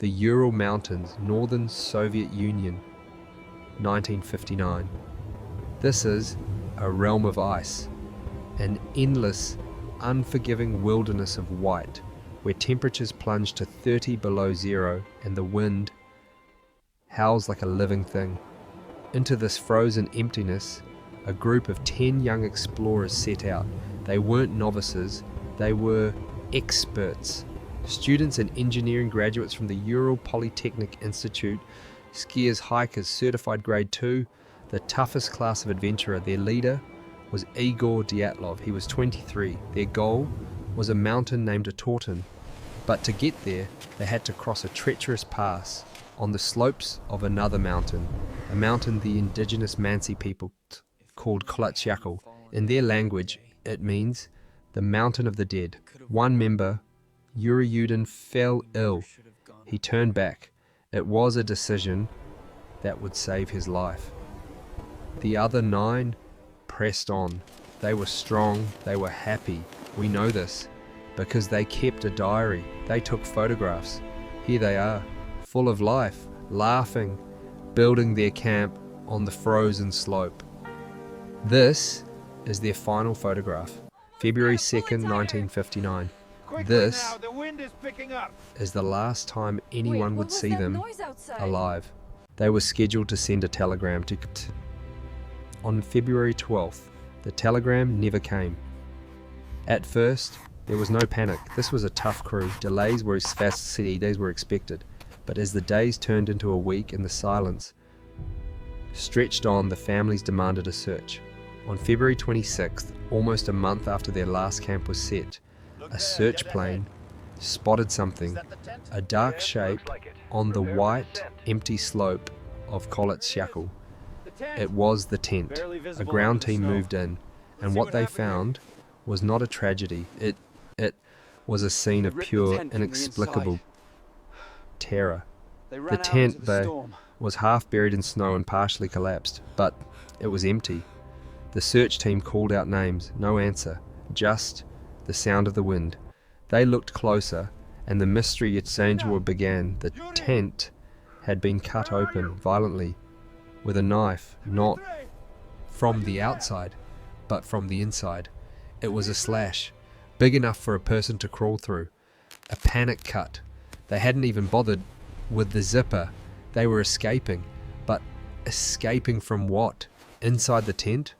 the Ural Mountains, Northern Soviet Union, 1959. This is a realm of ice, an endless, unforgiving wilderness of white, where temperatures plunge to 30 below zero and the wind howls like a living thing. Into this frozen emptiness, a group of 10 young explorers set out. They weren't novices, they were experts. Students and engineering graduates from the Ural Polytechnic Institute, skiers, hikers, certified grade 2, the toughest class of adventurer. Their leader was Igor Dyatlov. He was 23. Their goal was a mountain named Torton, but to get there, they had to cross a treacherous pass on the slopes of another mountain, a mountain the indigenous Mansi people called Kolatsyakal. In their language, it means the mountain of the dead. One member, Yuri, fell ill. He turned back. It was a decision that would save his life. The other 9 pressed on. They were strong, they were happy. We know this because they kept a diary. They took photographs. Here they are, full of life, laughing, building their camp on the frozen slope. This is their final photograph, February 2nd, 1959. This is the last time anyone would see them alive. They were scheduled to send a telegram to... On February 12th, the telegram never came. At first, there was no panic. This was a tough crew. Delays were as fast as days were expected. But as the days turned into a week and the silence stretched on, the families demanded a search. On February 26th, almost a month after their last camp was set, a search plane spotted something, a dark shape on the white, empty slope of Kolatsyakal. It was the tent. A ground team moved in, and what they found was not a tragedy. It was a scene of pure, inexplicable terror. The tent was half buried in snow and partially collapsed, but it was empty. The search team called out names, no answer, just the sound of the wind. They looked closer, and the mystery yet danger began. The tent had been cut open violently with a knife, not from the outside, but from the inside. It was a slash, big enough for a person to crawl through. A panic cut. They hadn't even bothered with the zipper. They were escaping, but escaping from what? Inside the tent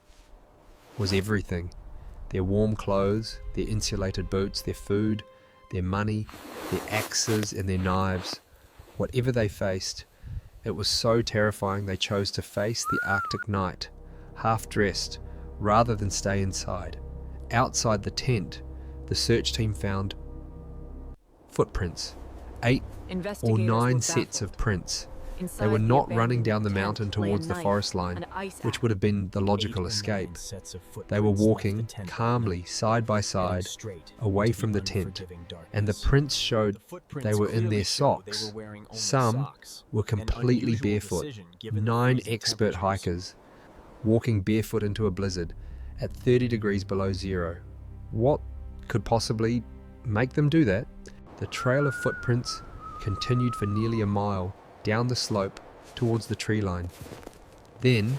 was everything. Their warm clothes, their insulated boots, their food, their money, their axes and their knives. Whatever they faced, it was so terrifying they chose to face the Arctic night, half-dressed, rather than stay inside. Outside the tent, the search team found footprints, 8 or 9 sets of prints. They were not running down the mountain towards the forest line, which would have been the logical escape. They were walking calmly, side by side, away from the tent, and the prints showed they were in their socks. Some were completely barefoot. 9 expert hikers walking barefoot into a blizzard at 30 degrees below zero. What could possibly make them do that? The trail of footprints continued for nearly a mile down the slope towards the tree line. Then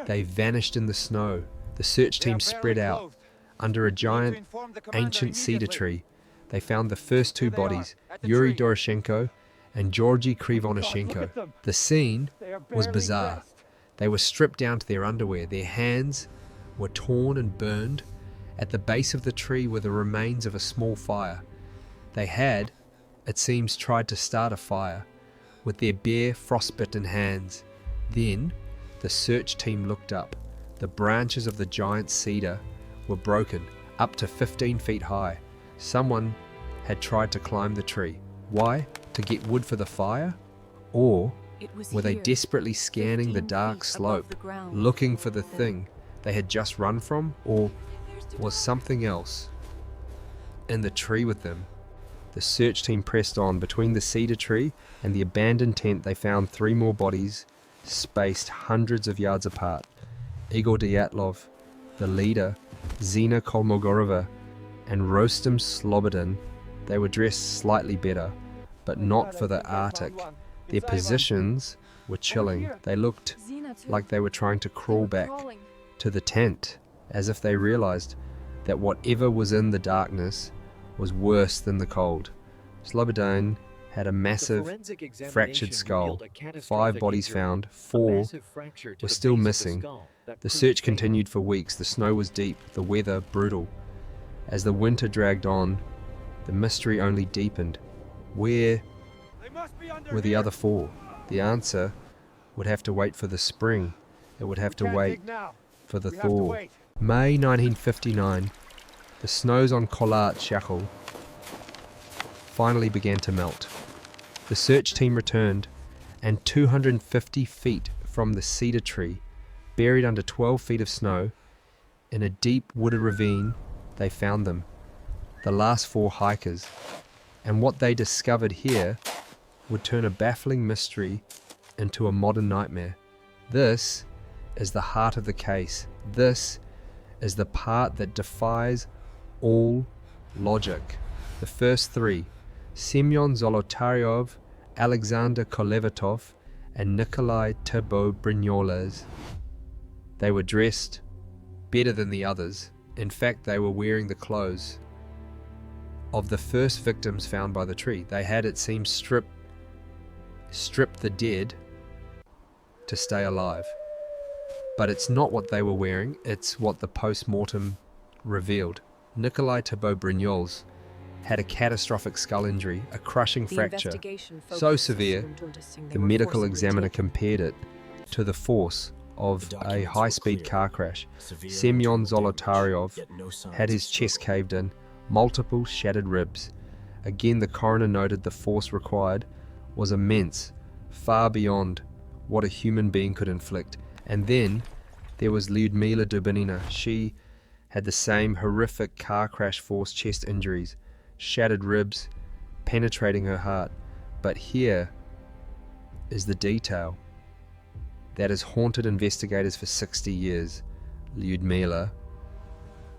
they vanished in the snow. The search team spread out under a giant ancient cedar tree. They found the first 2 bodies, Yuri Doroshenko and Georgy Krivonoshenko. The scene was bizarre. They were stripped down to their underwear. Their hands were torn and burned. At the base of the tree were the remains of a small fire. They had, it seems, tried to start a fire with their bare, frostbitten hands. Then the search team looked up. The branches of the giant cedar were broken, up to 15 feet high. Someone had tried to climb the tree. Why? To get wood for the fire? Or were they desperately scanning the dark slope, looking for the thing they had just run from? Or was something else in the tree with them? The search team pressed on. Between the cedar tree and the abandoned tent, they found 3 more bodies, spaced hundreds of yards apart. Igor Dyatlov, the leader, Zina Kolmogorova, and Rostam Slobodin. They were dressed slightly better, but not for the Arctic. Their positions were chilling. They looked like they were trying to crawl back to the tent, as if they realized that whatever was in the darkness was worse than the cold. Slobodan had a massive fractured skull. 5 bodies found, 4 were still missing. The search continued for weeks. The snow was deep, the weather brutal. As the winter dragged on, the mystery only deepened. Where were the other 4? The answer would have to wait for the spring. It would have to wait for the thaw. May 1959, the snows on Kholat Shachal finally began to melt. The search team returned, and 250 feet from the cedar tree, buried under 12 feet of snow, in a deep wooded ravine, they found them, the last 4 hikers. And what they discovered here would turn a baffling mystery into a modern nightmare. This is the heart of the case. This is the part that defies all logic. The first 3, Semyon Zolotaryov, Alexander Kolevatov, and Nikolai Turbo-Brignoles. They were dressed better than the others. In fact, they were wearing the clothes of the first victims found by the tree. They had, it seems, stripped the dead to stay alive. But it's not what they were wearing, it's what the post-mortem revealed. Nikolai Turbo-Brignoles had a catastrophic skull injury, a crushing fracture, so severe the medical examiner compared it to the force of a high-speed car crash. Semyon Zolotaryov had his chest caved in, multiple shattered ribs. Again, the coroner noted the force required was immense, far beyond what a human being could inflict. And then there was Lyudmila Dubinina. She had the same horrific car crash force chest injuries, shattered ribs penetrating her heart. But here is the detail that has haunted investigators for 60 years. Lyudmila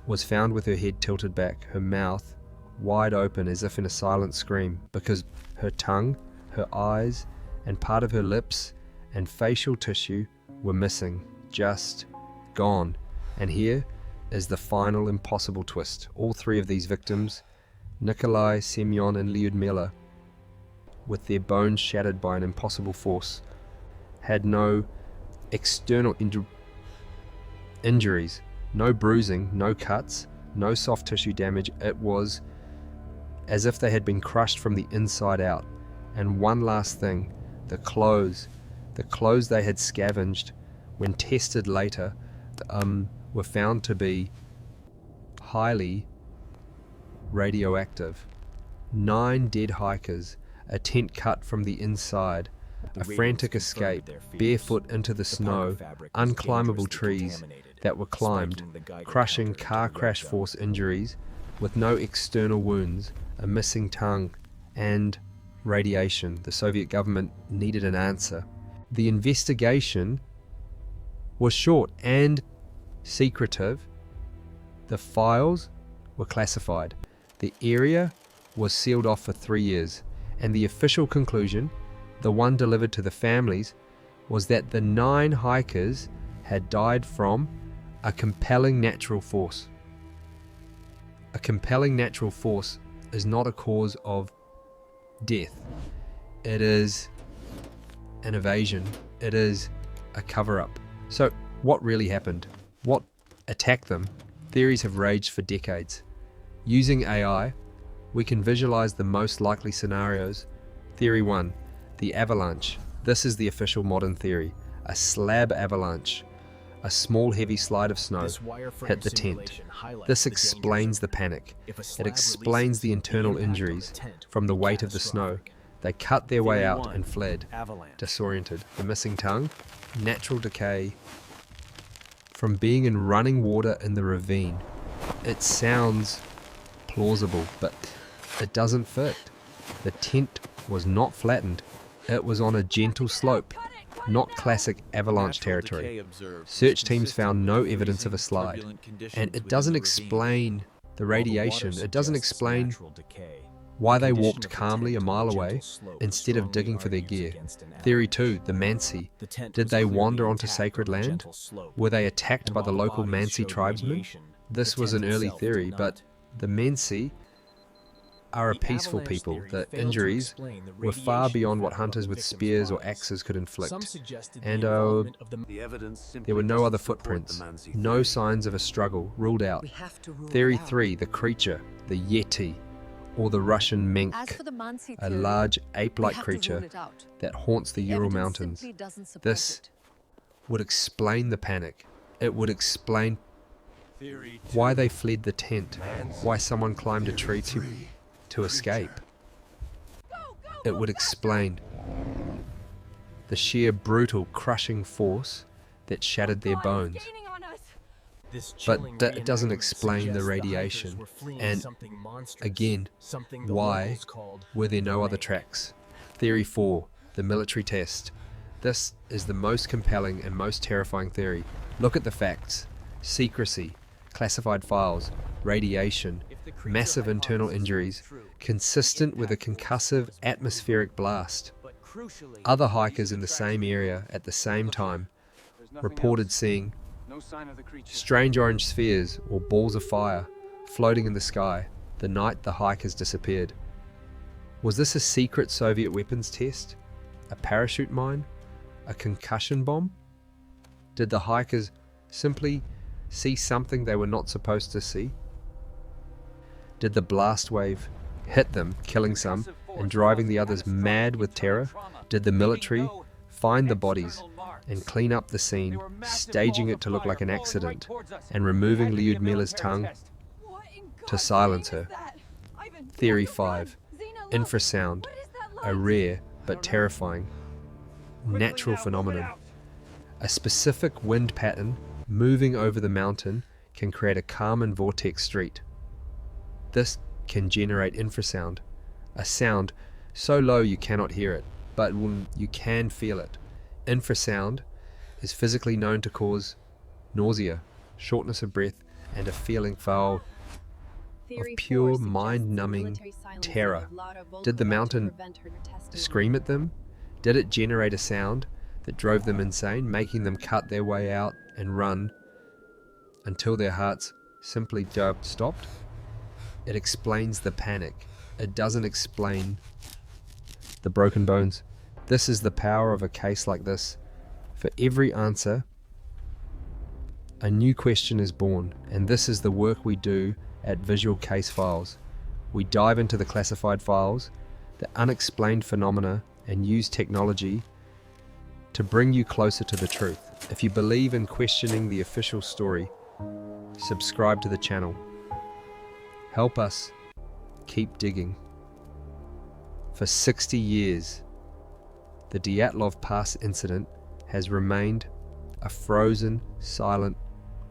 was found with her head tilted back, her mouth wide open as if in a silent scream, because her tongue, her eyes, and part of her lips and facial tissue were missing, just gone. And here is the final impossible twist. All 3 of these victims, Nikolai, Semyon, and Lyudmila, with their bones shattered by an impossible force, had no external injuries, no bruising, no cuts, no soft tissue damage. It was as if they had been crushed from the inside out. And one last thing, the clothes they had scavenged, when tested later, were found to be highly radioactive. 9 dead hikers, a tent cut from the inside, a frantic escape, barefoot into the snow, unclimbable trees that were climbed, crushing car crash force injuries with no external wounds, a missing tongue, and radiation. The Soviet government needed an answer. The investigation was short and secretive. The files were classified. The area was sealed off for 3 years, and the official conclusion, the one delivered to the families, was that the 9 hikers had died from a compelling natural force. A compelling natural force is not a cause of death. It is an evasion. It is a cover-up. So what really happened? What attacked them? Theories have raged for decades. Using AI, we can visualize the most likely scenarios. Theory 1, the avalanche. This is the official modern theory. A slab avalanche. A small heavy slide of snow hit the tent. This explains the panic. It explains the internal injuries from the weight of the snow. They cut their way out and fled, disoriented. The missing tongue, natural decay from being in running water in the ravine. It sounds plausible, but it doesn't fit. The tent was not flattened. It was on a gentle slope, not classic avalanche territory. Search teams found no evidence of a slide, and it doesn't explain the radiation. It doesn't explain Why they walked calmly a mile away instead of digging for their gear. Theory 2, the Mansi. Did they wander onto sacred land? Were they attacked by the local Mansi tribesmen? This was an early theory, but the Mansi are a peaceful people. The injuries were far beyond what hunters with spears or axes could inflict. And there were no other footprints, no signs of a struggle, ruled out. Theory 3, the creature, the Yeti, or the Russian mink, a large ape-like creature that haunts the Ural Mountains. This would explain the panic. It would explain why they fled the tent, why someone climbed a tree to escape. It would explain the sheer brutal, crushing force that shattered their bones. But it doesn't explain the radiation. And again, why were there no other tracks? Theory 4, the military test. This is the most compelling and most terrifying theory. Look at the facts. Secrecy, classified files, radiation, massive internal injuries, consistent with a concussive atmospheric blast. Other hikers in the same area at the same time reported seeing strange orange spheres or balls of fire floating in the sky the night the hikers disappeared. Was this a secret Soviet weapons test? A parachute mine? A concussion bomb? Did the hikers simply see something they were not supposed to see? Did the blast wave hit them, killing some and driving the others mad with terror? Did the military find the bodies and clean up the scene, staging it to look like an accident and removing Lyudmila's tongue to silence her? Theory 5, infrasound, a rare but terrifying natural phenomenon. A specific wind pattern moving over the mountain can create a Kármán vortex street. This can generate infrasound, a sound so low you cannot hear it, but you can feel it. Infrasound is physically known to cause nausea, shortness of breath, and a feeling foul of pure mind-numbing terror. Did the mountain scream at them? Did it generate a sound that drove them insane, making them cut their way out and run until their hearts simply stopped? It explains the panic. It doesn't explain the broken bones. This is the power of a case like this. For every answer, a new question is born, and this is the work we do at Visual Case Files. We dive into the classified files, the unexplained phenomena, and use technology to bring you closer to the truth. If you believe in questioning the official story, subscribe to the channel. Help us keep digging. For 60 years, the Dyatlov Pass incident has remained a frozen, silent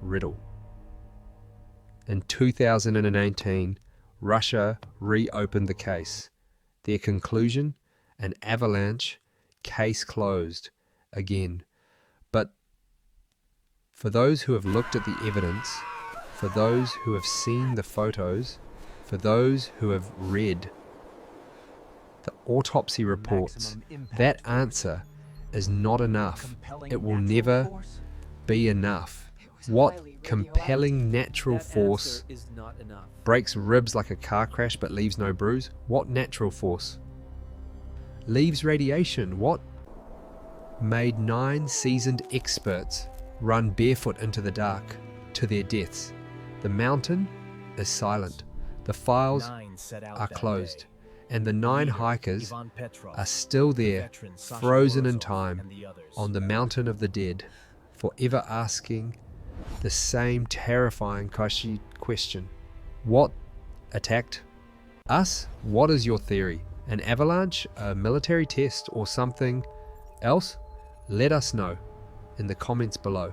riddle. In 2018, Russia reopened the case. Their conclusion, an avalanche, case closed again. But for those who have looked at the evidence, for those who have seen the photos, for those who have read the autopsy reports, that answer is not enough. It will never be enough. What compelling natural force breaks ribs like a car crash but leaves no bruise? What natural force leaves radiation? What made 9 seasoned experts run barefoot into the dark to their deaths? The mountain is silent. The files are closed. And the 9 hikers are still there, frozen in time, on the mountain of the dead, forever asking the same terrifying question. What attacked us? What is your theory? An avalanche, a military test, or something else? Let us know in the comments below.